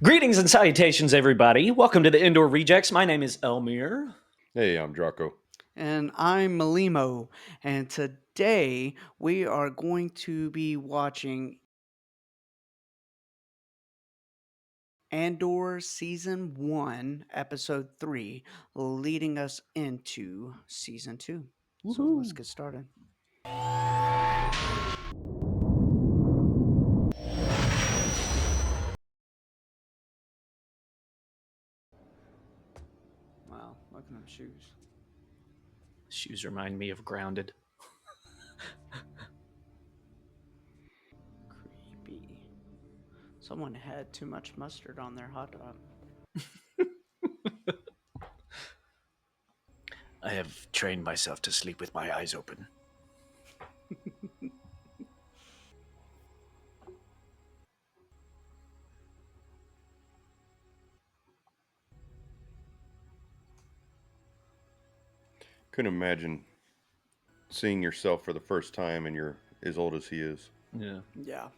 Greetings and salutations, everybody. Welcome to the EndorRejects. My name is Elmiir. Hey, I'm Drahko. And I'm Molimo, and today we are going to be watching Andor Season 1, Episode 3, leading us into Season 2. So let's get started. Wow, look at them shoes. Shoes remind me of Grounded. Creepy. Someone had too much mustard on their hot dog. I have trained myself to sleep with my eyes open. Couldn't imagine seeing yourself for the first time and you're as old as he is. Yeah. Yeah.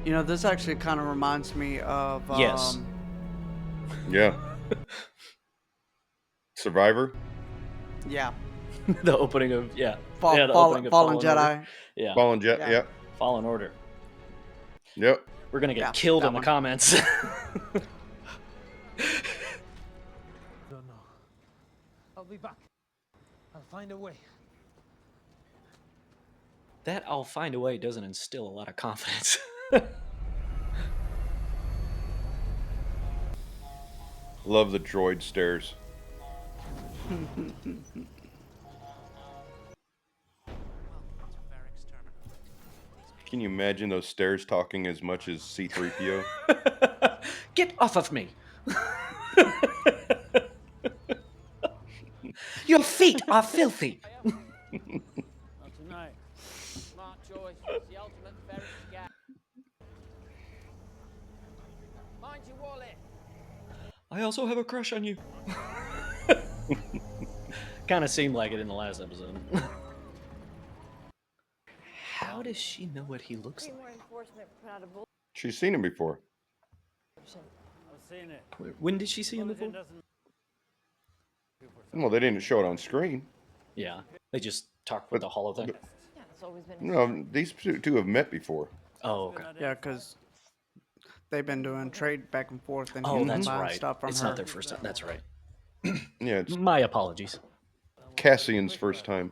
You know, this actually kind of reminds me of Yes. Yeah. Survivor? Yeah. The opening of the Fallen opening of Fallen Order. Jedi. Yeah. Fallen Jet, Yeah. yep. Fallen Order. Yep. We're gonna get Yeah, killed that in the one. comments. Don't know. I'll be back. I'll find a way. That "I'll find a way" doesn't instill a lot of confidence. Love the droid stares. Can you imagine those stairs talking as much as C-3PO? Get off of me! Your feet are filthy! Not tonight. Smart choice. It's the ultimate ferret gap. Mind your wallet. I also have a crush on you. Kind of seemed like it in the last episode. How does she know what he looks like? She's seen him before. I've seen it. When did she see him before? Well, they didn't show it on screen. Yeah, they just talked with But- the holo thing. Yeah, that's always been. No, these two have met before. Oh, okay. Yeah, because they've been doing trade back and forth, and Oh, he's that's buying right. stuff from It's her. not their first time. That's right. Yeah, it's My apologies. Cassian's first time.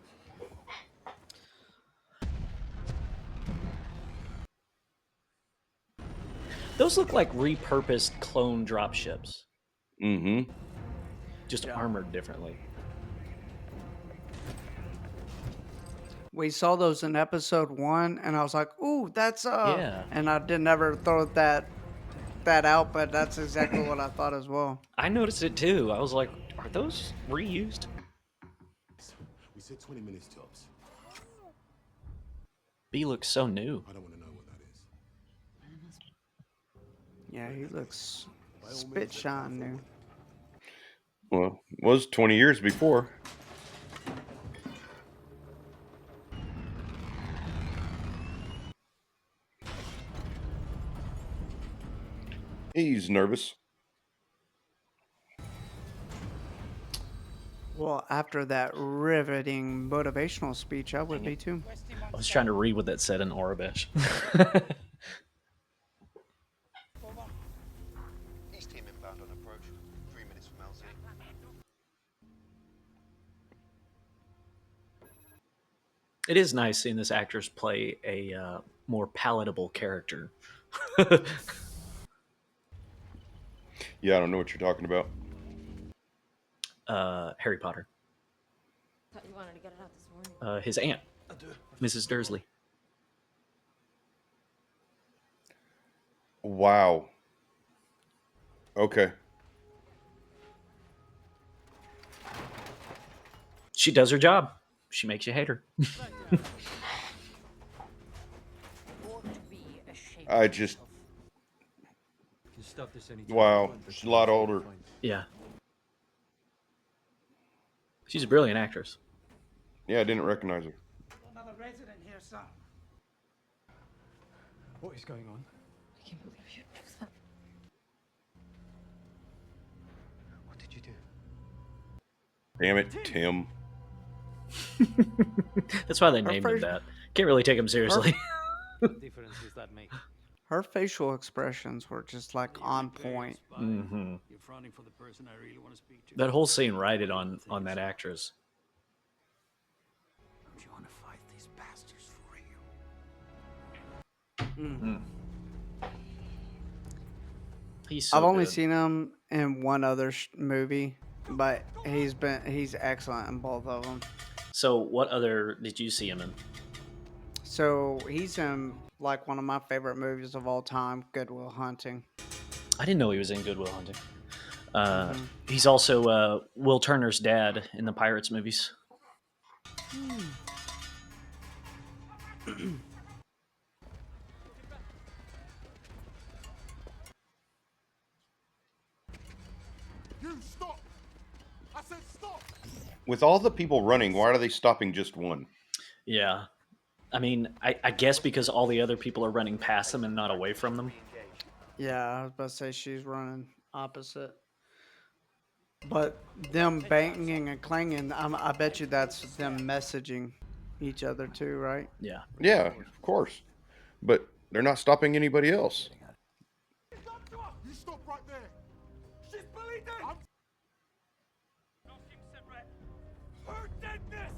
Those look like repurposed clone dropships, Mm-hmm. just Yeah. armored differently. We saw those in episode 1, and I was like, "Ooh, that's Yeah. And I didn't ever throw that out, but that's exactly what I thought as well. I noticed it too. I was like, are those reused? We said 20 minutes tops. B looks so new. I don't want to know what that is. Yeah, he looks spit shine new. Well, it was 20 years before. He's nervous. Well, after that riveting motivational speech, I would be too. I was trying to read what that said in Orabesh. East team inbound on approach. 3 minutes from LZ. It is nice seeing this actress play a more palatable character. Yeah, I don't know what you're talking about. Harry Potter. Thought you wanted to get it out this morning. His aunt, Mrs. Dursley. Wow. Okay. She does her job. She makes you hate her. I just... Can stop this anytime. Wow. She's a lot older. Yeah. She's a brilliant actress. Yeah, I didn't recognize her. Another resident here, sir. What is going on? I can't believe you do that. What did you do? Damn it, Tim. That's why they Her named him first- that. Can't really take him seriously. What difference does that make? Her facial expressions were just like on point. Hmm. You're fronting for the person I really want to speak to. That whole scene righted on that actress. Don't you want to fight these bastards for real? He's so I've only good. seen him in one other movie, but he's excellent in both of them. So, what other did you see him in? So he's in like one of my favorite movies of all time, Good Will Hunting. I didn't know he was in Good Will Hunting. He's also Will Turner's dad in the Pirates movies. You stop! I said stop! With all the people running, why are they stopping just one? Yeah. I mean, I guess because all the other people are running past them and not away from them. Yeah, I was about to say she's running opposite. But them banging and clanging, I bet you that's them messaging each other too, right? Yeah. Yeah, of course. But they're not stopping anybody else. You stop right there! She's bleeding! Her deadness!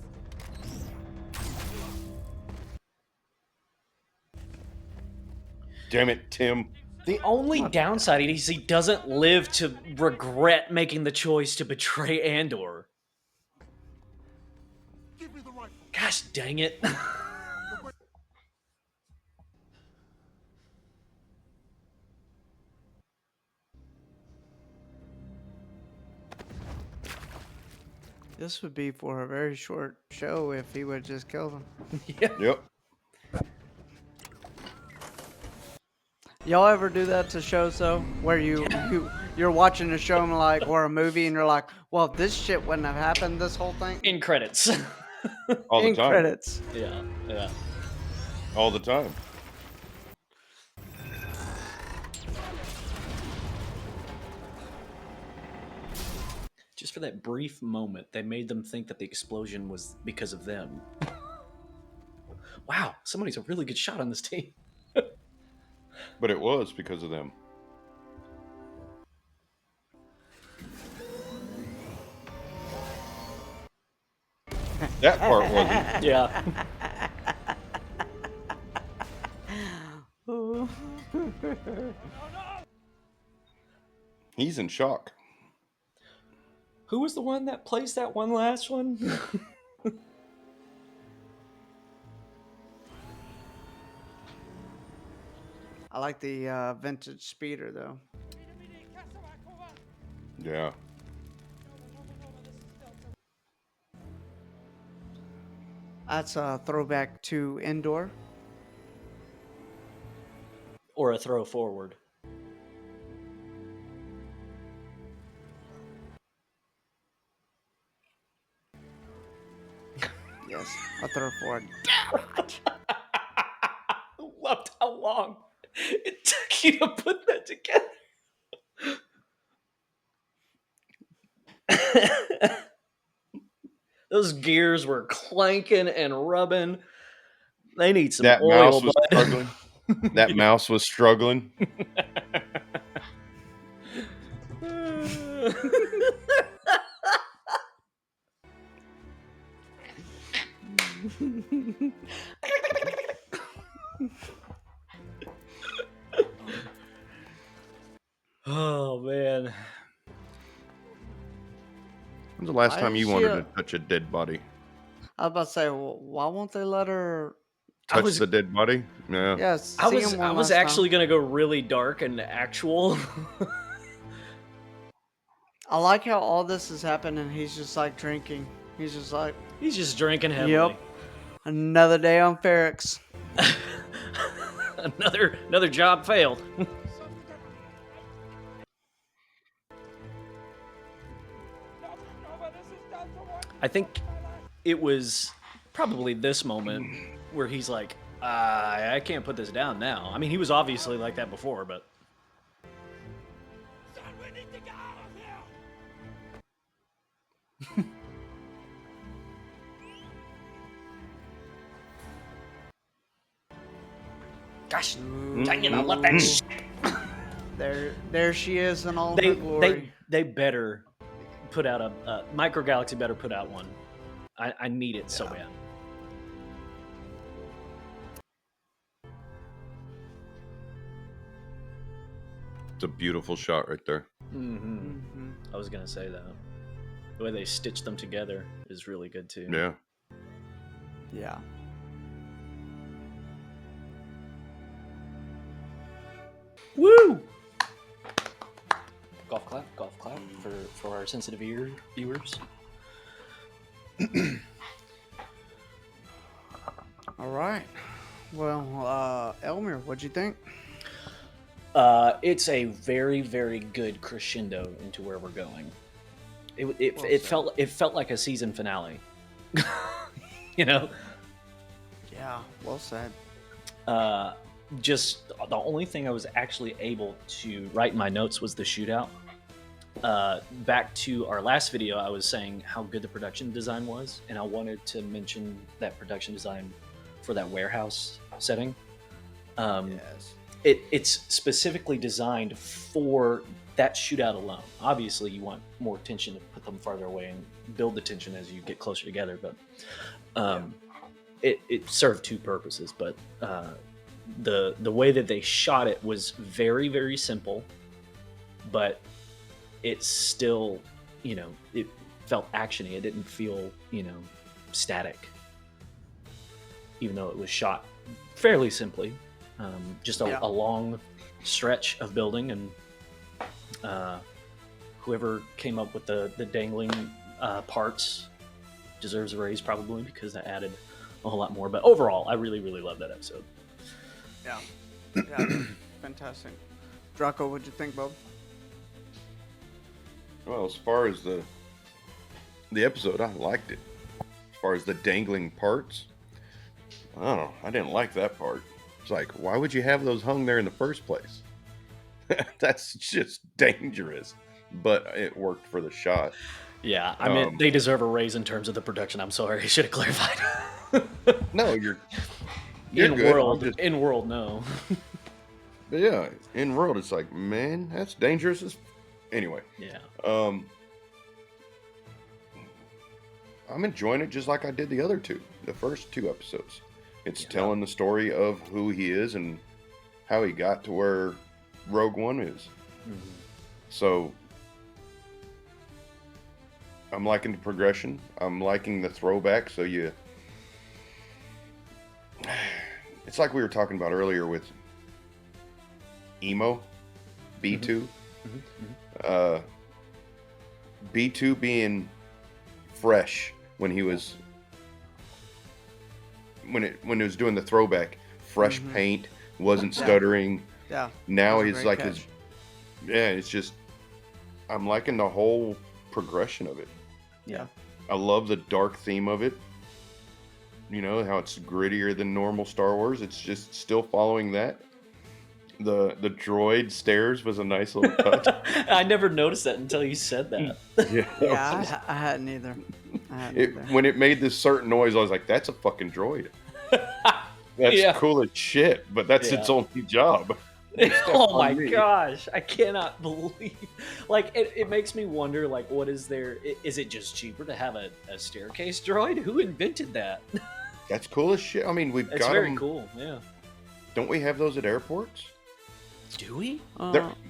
Damn it, Tim. The only downside is he doesn't live to regret making the choice to betray Andor. Give me the rifle! Gosh dang it. This would be for a very short show if he would just kill them. Yep. Y'all ever do that to shows though, where you're watching a show and like or a movie and you're like, well, this shit wouldn't have happened. This whole thing In credits. All the in time. credits. Yeah, yeah. All the time. Just for that brief moment, they made them think that the explosion was because of them. Wow, somebody's a really good shot on this team. But it was because of them. That part wasn't. Yeah. He's in shock. Who was the one that placed that one last one? I like the vintage speeder though. Yeah. That's a throwback to Endor. Or a throw forward. Yes, a throw forward. I loved how long it took you to put that together. Those gears were clanking and rubbing. They need some That oil, mouse was bud. struggling. That mouse was struggling. Oh man. When's the last Why time is you she wanted a- to touch a dead body? I was about to say, well, why won't they let her? I Touch was- the dead body? Yeah. Yes, I was actually gonna go really dark and actual. I like how all this is happening. He's just like drinking. He's just like, He's just drinking heavily. yep, another day on Ferrex. Another job failed. I think it was probably this moment where he's like, I can't put this down now. I mean, he was obviously like that before, but Son, we need to get out of here! gosh, dang it, I love that shit. There she is in all her glory. They better put out a Micro Galaxy better put out one. I need it so bad. It's a beautiful shot right there. Mm-hmm. I was gonna say that. The way they stitched them together is really good too. Yeah. Yeah. Woo! Golf clap for our sensitive ear viewers. All right. Well, Elmiir, what'd you think? It's a very, very good crescendo into where we're going. It felt like a season finale. You know? Yeah, well said. Just the only thing I was actually able to write in my notes was the shootout. Back to our last video, I was saying how good the production design was, and I wanted to mention that production design for that warehouse setting. Yes. It's specifically designed for that shootout alone. Obviously, you want more tension to put them farther away and build the tension as you get closer together, but it served two purposes. But the way that they shot it was very, very simple, but it's still, it felt actiony. It didn't feel, static, even though it was shot fairly simply. Just a long stretch of building, and whoever came up with the dangling parts deserves a raise, probably, because that added a whole lot more. But overall, I really, really love that episode. Yeah. Fantastic. Drahko, what'd you think, Bob? Well, as far as the episode, I liked it. As far as the dangling parts, I don't know. I didn't like that part. It's like, why would you have those hung there in the first place? That's just dangerous. But it worked for the shot. Yeah, I mean, they deserve a raise in terms of the production. I'm sorry, I should have clarified. No, you're in good. world, in world, no. But yeah, in world, it's like, man, that's dangerous as. Anyway. Yeah. I'm enjoying it just like I did the first two episodes. It's telling the story of who he is and how he got to where Rogue One is. Mm-hmm. So I'm liking the progression. I'm liking the throwback. So it's like we were talking about earlier with Emo, B2. B2 being fresh when he was when it was doing the throwback, fresh paint, wasn't stuttering. Yeah. Now That was a he's great like catch. it's just I'm liking the whole progression of it. Yeah. I love the dark theme of it. You know, how it's grittier than normal Star Wars. It's just still following that. The droid stairs was a nice little touch. I never noticed that until you said that. Yeah, I hadn't either. When it made this certain noise, I was like, that's a fucking droid. That's cool as shit, but that's its only job. Oh my gosh, I cannot believe. Like, it makes me wonder, like, what is there? Is it just cheaper to have a staircase droid? Who invented that? That's cool as shit. I mean, we've It's got very them. cool, yeah. Don't we have those at airports? Do we?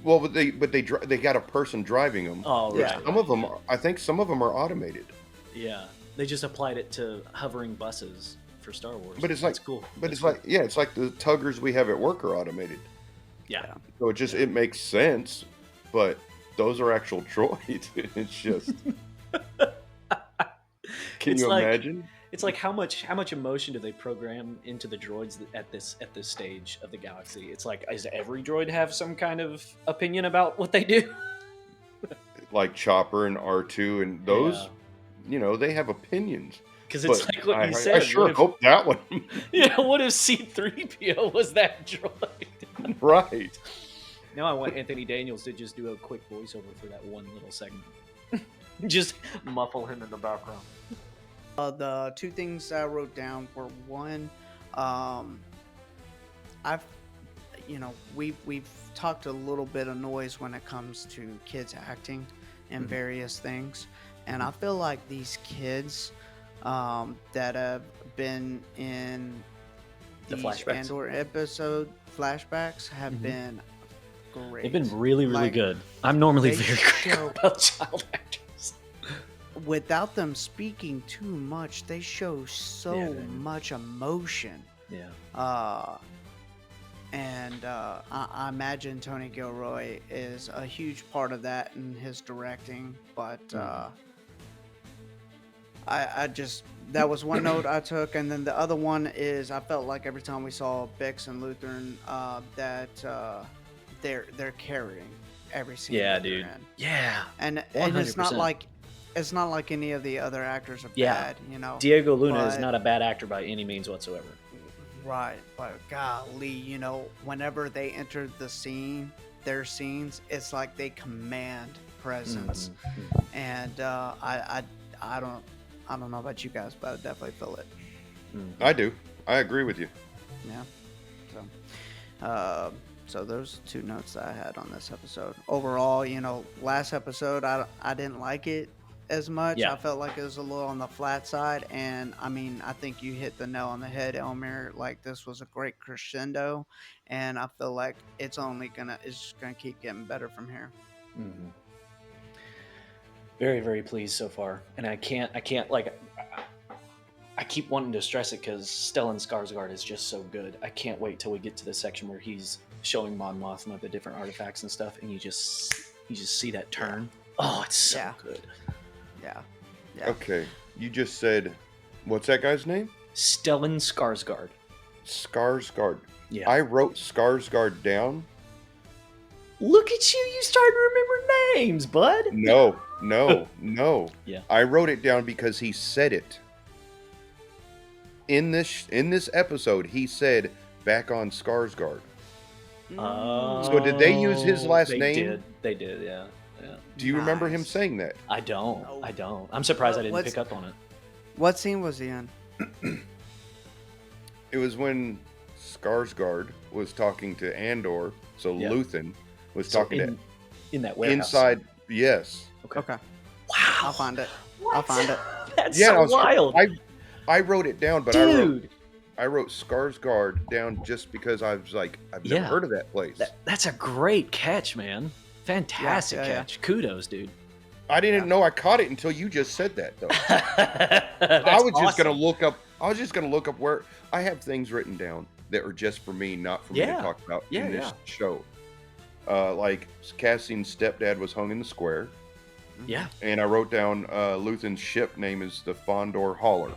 Well, but they got a person driving them. Oh, right. Some of them, I think some of them are automated. Yeah, they just applied it to hovering buses for Star Wars. But it's like, That's cool. But That's it's like, yeah, it's like the tuggers we have at work are automated. Yeah. So it makes sense, but those are actual droids. It's just. Can you imagine? It's like how much emotion do they program into the droids at this stage of the galaxy? It's like, does every droid have some kind of opinion about what they do? Like Chopper and R2 and they have opinions. Because it's But like what you I said. sure what if, hope that one. yeah, what if C-3PO was that droid? Right. Now I want Anthony Daniels to just do a quick voiceover for that one little segment. Just muffle him in the background. The two things I wrote down were one, we've talked a little bit of noise when it comes to kids acting and various things, and I feel like these kids that have been in The these flashbacks. Andor episode flashbacks have been great. They've been really, really Like, good. I'm normally they very critical show- about child actors. Without them speaking too much, they show so Yeah, they do. much emotion. Yeah. I imagine Tony Gilroy is a huge part of that in his directing, but I just, that was one note I took, and then the other one is I felt like every time we saw Bix and Lutheran that they're carrying every scene. Yeah, that they're dude. in. Yeah. And it's not 100%. like any of the other actors are Yeah. bad, you know. Diego Luna is But- not a bad actor by any means whatsoever. Right, but golly, whenever they enter the scene, their scenes, it's like they command presence, and I don't know about you guys, but I definitely feel it. I do. I agree with you. Yeah. So those two notes that I had on this episode. Overall, last episode I didn't like it as much. Yeah. I felt like it was a little on the flat side, and I mean, I think you hit the nail on the head, Elmiir. Like, this was a great crescendo, and I feel like it's just gonna keep getting better from here. Mm-hmm. Very, very pleased so far, and I can't like. I keep wanting to stress it because Stellan Skarsgård is just so good. I can't wait till we get to the section where he's showing Mon Mothma the different artifacts and stuff, and you just see that turn. Oh, it's so Yeah. good. Yeah. Okay. You just said, what's that guy's name? Stellan Skarsgård. Skarsgård. Yeah. I wrote Skarsgård down. Look at you! You started to remember names, bud. No. Yeah. I wrote it down because he said it. In this episode, he said, back on Skarsgård. So did they use his last name? They did, yeah. Do you remember him Nice. saying that? I don't. No. I don't. I'm surprised I didn't What's- pick up on it. What scene was he in? It was when Skarsgård was talking to Andor, so Yeah. Luthen was So talking in that to warehouse. inside. Yes. Okay. Wow. I'll find it. What? I'll find it. That's Yeah, so wild. I wrote it down, but Dude. I wrote Skarsgård down just because I was like, I've never Yeah. heard of that place. That's a great catch, man. Fantastic Yeah. catch. Kudos, dude. I didn't know I caught it until you just said that, though. That's I was just awesome. gonna look up. I was just gonna look up where I have things written down that are just for me, not for me to Yeah. talk about Yeah, in this yeah. show. Like Cassian's stepdad was hung in the square, Yeah. and I wrote down Luthen's ship name is the Fondor Hauler.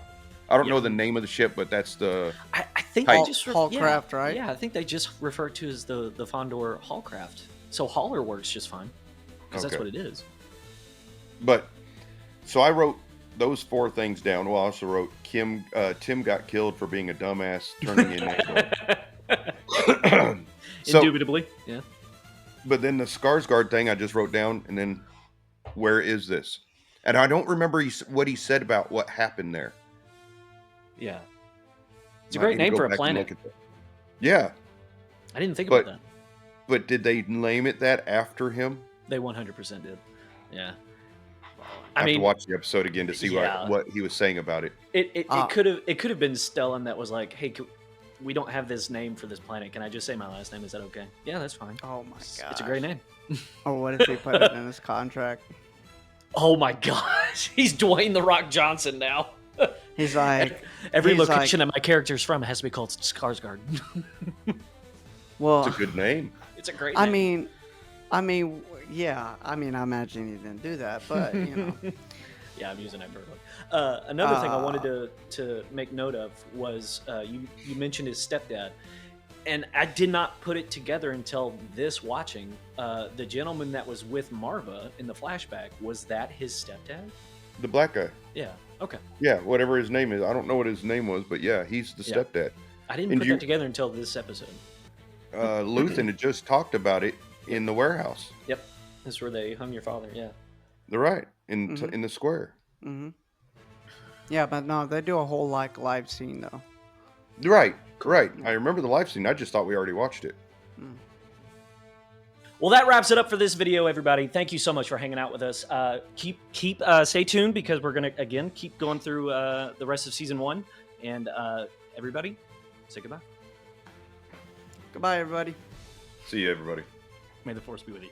I don't know Yeah. the name of the ship, but that's the I think Hall- they just Hallcraft, right? Yeah, I think they just refer to as the Fondor Hallcraft. So hauler works just fine because that's Okay. what it is. But so I wrote those four things down. Well, I also wrote Tim got killed for being a dumbass turning in Andor. So, Indubitably, yeah. but then the Skarsgård thing I just wrote down, and then where is this? And I don't remember what he said about what happened there. Yeah. It's a Might great need to name go for a back and planet. look at that. Yeah, I didn't think But- about that. but did they name it that after him? They 100% did. Yeah. I I have to mean, watch the episode again to see yeah. what he was saying about it. it could have been Stellan that was like, "Hey, we don't have this name for this planet. Can I just say my last name? Is that okay?" Yeah, that's fine. Oh my god. It's a great name. Or what if he put it in his contract? Oh my gosh, he's Dwayne the Rock Johnson now. He's like, Every he's location that my character's from has to be called Skarsgård. well, It's a good name. It's a great I name. mean, yeah. I mean, I imagine he didn't do that, but Yeah, I'm using hyperbole. Another thing I wanted to make note of was you mentioned his stepdad, and I did not put it together until this watching. The gentleman that was with Marva in the flashback, was that his stepdad? The black guy. Yeah. Okay. Yeah, whatever his name is. I don't know what his name was, but yeah, he's the Yeah. stepdad. I didn't And put you- that together until this episode. Luthen had just talked about it in the warehouse. Yep. That's where they hung your father. Yeah. They're right in Mhm. in the square. Mm-hmm. Yeah, but no, they do a whole like live scene though. Right. Right. I remember the live scene. I just thought we already watched it. Well, that wraps it up for this video, everybody. Thank you so much for hanging out with us. Stay tuned because we're gonna again keep going through the rest of season 1. And everybody, say goodbye. Goodbye, everybody. See you, everybody. May the force be with you.